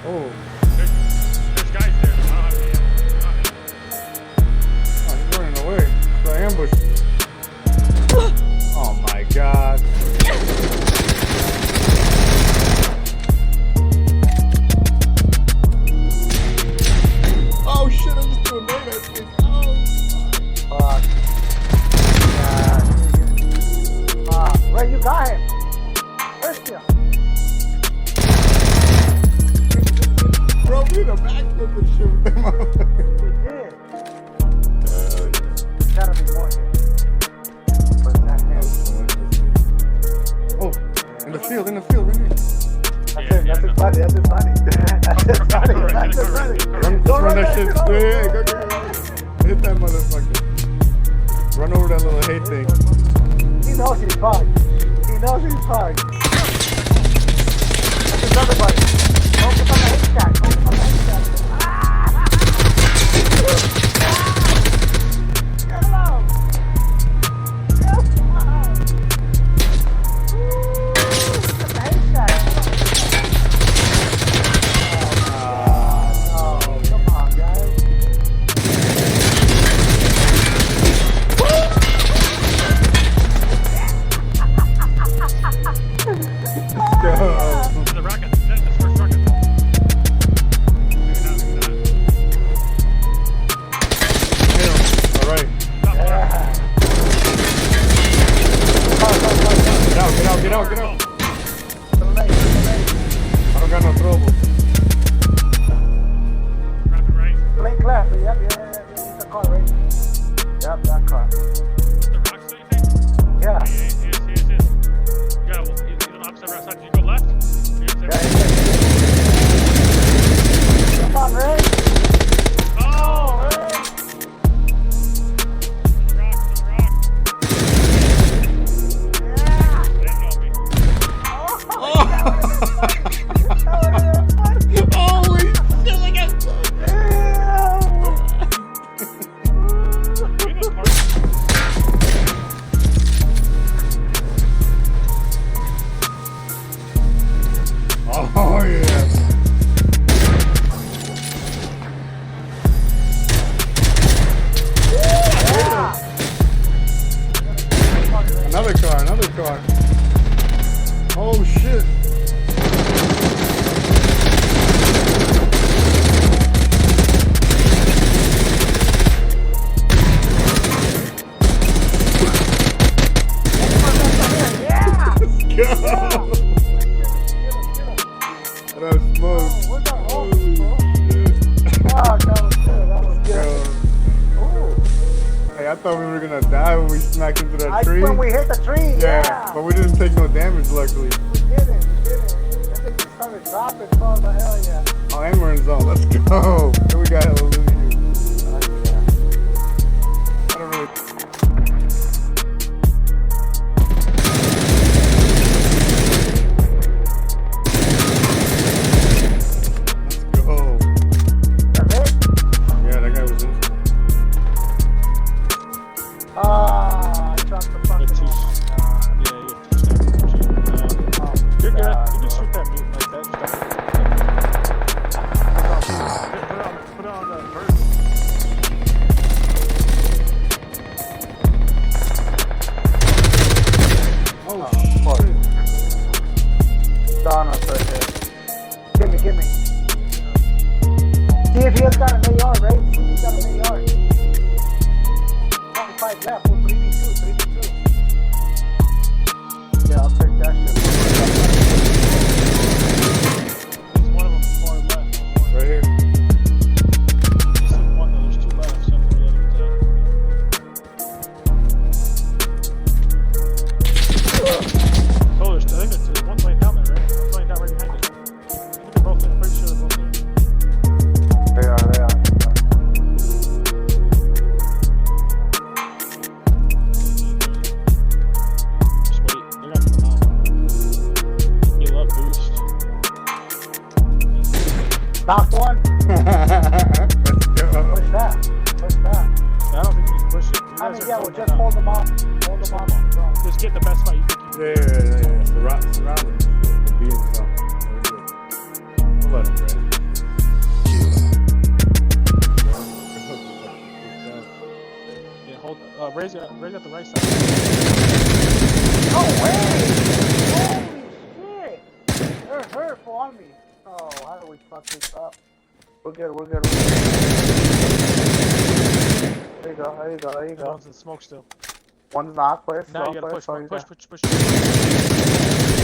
Oh. There's guys there. I don't have any ammo. Oh, he's running away. It's an ambush. Oh my god. Oh shit, I just threw a nade at it. Oh. Fuck. Where you got him? Where's you? Bro, we need a backflip and shit with that motherfucker. We did. Gotta be more here. But that him. Oh, in the field, right here. That's his buddy. That's his buddy. That's his buddy. That's his buddy. Run that shit. Yeah, go. Hit that motherfucker. Run over that little hay thing. He knows he's bugged. He knows he's bugged. That's his other buddy. Focus on the haystack. Focus on the haystack. Get him out. Get him out. Look at the haystack. Oh, come on, guys. Go. The rocket. That's the first rocket. Maybe not. Alright. Stop there. Get out. To the lake. I don't got no trouble. Rapid right. Blink left. Yep. The car, right? Yep, that car. The rocks, do you think? Yeah. He is. Yeah, well, he's on the opposite right side. Did you go left? Come on, Ray. Oh! Ray. The rock. Yeah. They know me. Holy shit, I got We know parts. Oh yeah. Another car. Oh shit. Go. That smoke. Holy shit. Hey, I thought we were gonna die when we smacked into that tree. When we hit the tree, Yeah, but we didn't take no damage, luckily. We didn't. That thing just started dropping from the hell, yeah. Oh, and we're in zone. Let's go. Then we got hallelujah. I don't really. Let's go. That's it? Yeah, that guy was in. I dropped the fucking That's too- one. Yeah, you have to stop. You're good. You can shoot that mutant like that. Put it on the bird. Oh, fuck. shit. Don us right there. Give me. See if he has got an AR, right? See if he's got an AR. 25 left. We're 3v2. Yeah, I'll take that shit. There's one of them far left. Right here. This is one, though. There's two left. Something the other one's oh, there's one's laying down there, right? One's laying down right behind it. I think they're both there. I'm pretty sure they're both there. They are. Just wait. They're gonna come out. Heal up, boost. Knocked one. Let's go. Push that. I don't think you can push it. You I guys mean, are yeah, we'll going just down. hold them off. Just get the best spot you think you can. Yeah. Surround it. Be in zone. We'll let him, Brad. Raise at the right side. No way! Holy shit! They're hurtful on me. Oh, how do we fuck this up? We're good. There you go. There you The go. one's in smoke still. One's knocked. Play it Now slow. you gotta Play it push, slow. push.